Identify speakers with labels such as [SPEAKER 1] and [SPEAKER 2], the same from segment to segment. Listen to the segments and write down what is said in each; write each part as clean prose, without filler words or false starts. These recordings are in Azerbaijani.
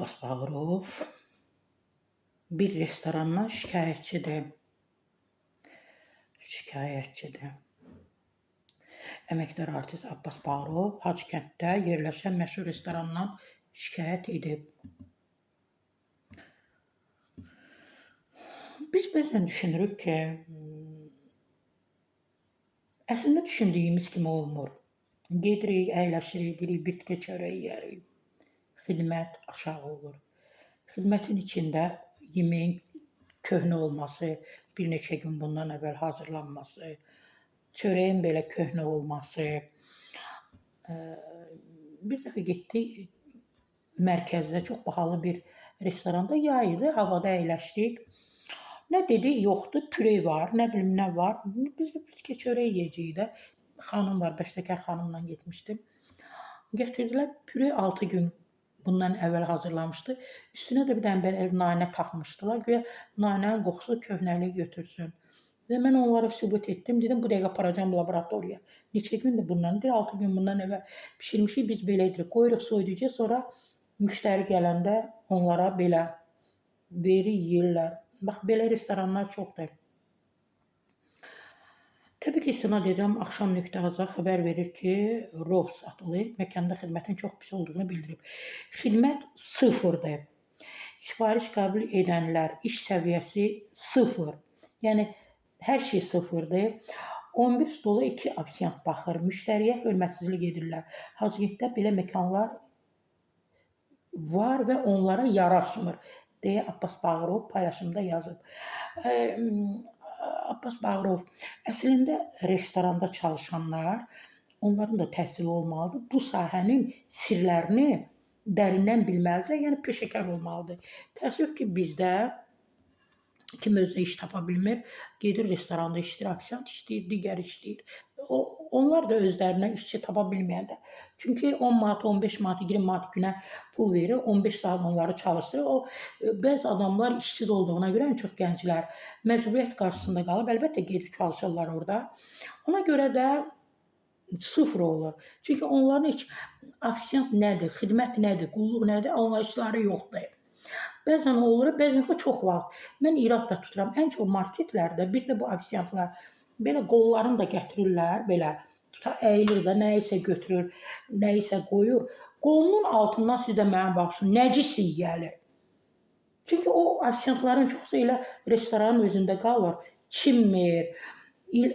[SPEAKER 1] Abbas Bağırov bir restorandan şikayətçidir. Əməkdar artist Abbas Bağırov Hacıkənddə yerləşən məşhur restorandan şikayət edib. Biz bəzən düşünürük ki, əslində düşündüyümüz kimi olmur. Gedirik, əyləşirik, deyirik, bir tikə çörək yeyərik. Xidmət aşağı olur. Xidmətin içində yeməyin köhnə olması, bir neçə gün bundan əvvəl hazırlanması, çörəyin belə köhnə olması. Bir dəfə getdik mərkəzdə, çox bahalı bir restoranda, yay idi, havada əyləşdik. Nə dedik, yoxdur, pürey var, nə bilim nə var. Biz də bir tikə çörək yeyəcəyik də. Xanım var, bəstəkar xanımla getmişdim. Gətirdilər, pürey 6 gün bundan əvvəl hazırlamışdı. Üstünə də bir dənə belə nanə taxmışdılar. Güya nanənin qoxusu köhnəliyi götürsün. Və mən onlara sübut etdim. Dedim, bu dəqiqə aparacam laboratoriya. Neçə gündür bundan? 6 gün bundan əvvəl pişirmişik, biz belə edirik. Qoyuruq soyuducuya, sonra müştəri gələndə onlara belə verir, yeyirlər. Bax, belə restoranlar çoxdur. Təbii ki, istinad edirəm, Axşam.az xəbər verir ki, rov satılır. Məkanda xidmətin çox pis olduğunu bildirib. Xidmət sıfırdır. Sifariş qəbul edənlər, iş səviyyəsi sıfır. Yəni, hər şey sıfırdır. 11 stola 2 ofisiyant baxır. Müştəriyə hörmətsizlik edirlər. Hacıkənddə belə məkanlar var və onlara yaraşmır, deyə Abbas Bağırov paylaşımda yazıb. Abbas Bağırov, əslində restoranda çalışanlar, onların da təhsili olmalıdır. Bu sahənin sirlərini dərindən bilməlidirlər, yəni peşəkar olmalıdır. Təəssüf ki, bizdə kim özünə iş tapa bilmir, gedir restoranda işləyir, ofisiyant işləyir, digər işləyir. Onlar da özlərinə işçi tapa bilməyəndə. Çünki 10 manat, 15 manat, 20 manat günə pul verir, 15 saat onları çalışdırır. Bəzi adamlar işsiz olduğuna görə, ən çox gənclər məcburiyyət qarşısında qalıb, əlbəttə gedib çalışırlar orada. Ona görə də sıfır olur. Çünki onların heç ofisiyant nədir, xidmət nədir, qulluq nədir, anlayışları yoxdur. Bəzən olur, bəzən çox vaxt. Mən irad da tuturam. Ən çox marketlərdə bir də bu ofisiyantlar belə qollarını da gətirirlər, belə əyilir də, nəyisə götürür, nəyisə qoyur. Qolunun altından siz də mənə baxsın, nəcis iyi gəlir. Çünki o ofisiyantların çoxsa elə restoranın özündə qalır, çinmir,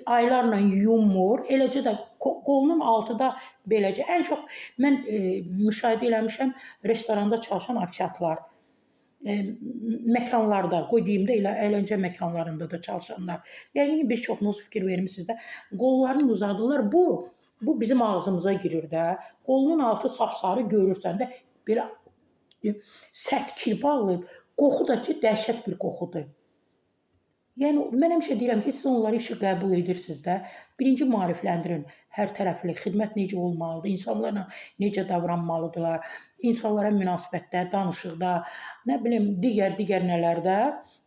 [SPEAKER 1] aylarla yumur, eləcə də qolunun altı da beləcə. Ən çox mən müşahidə eləmişəm restoranda çalışan ofisiyantlar. Məkanlarda, qoy deyim də elə əyləncə məkanlarında da çalışanlar. Yəni bir çoxunuz fikir vermisiniz də. Qollarını uzadırlar. Bu bizim ağzımıza girir də. Qolunun altı sapsarı görürsən də belə sərt kirpə alıb, qoxu da ki, dəhşət bir qoxudur. Yəni, mən həmişə deyirəm ki, siz onları işi qəbul edirsiniz də, birinci maarifləndirin, hər tərəfli, xidmət necə olmalıdır, insanlarla necə davranmalıdırlar, insanlara münasibətdə, danışıqda, nə bilim, digər nələrdə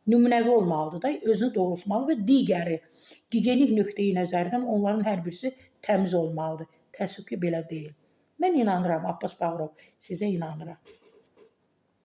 [SPEAKER 1] nümunəvi olmalıdır da, özünü doğrultmalı və digəri, gigiyenik nöqteyi nəzərdən onların hər birisi təmiz olmalıdır. Təəssüf ki, belə deyil. Mən inanıram, Abbas Bağırov, sizə inanıram.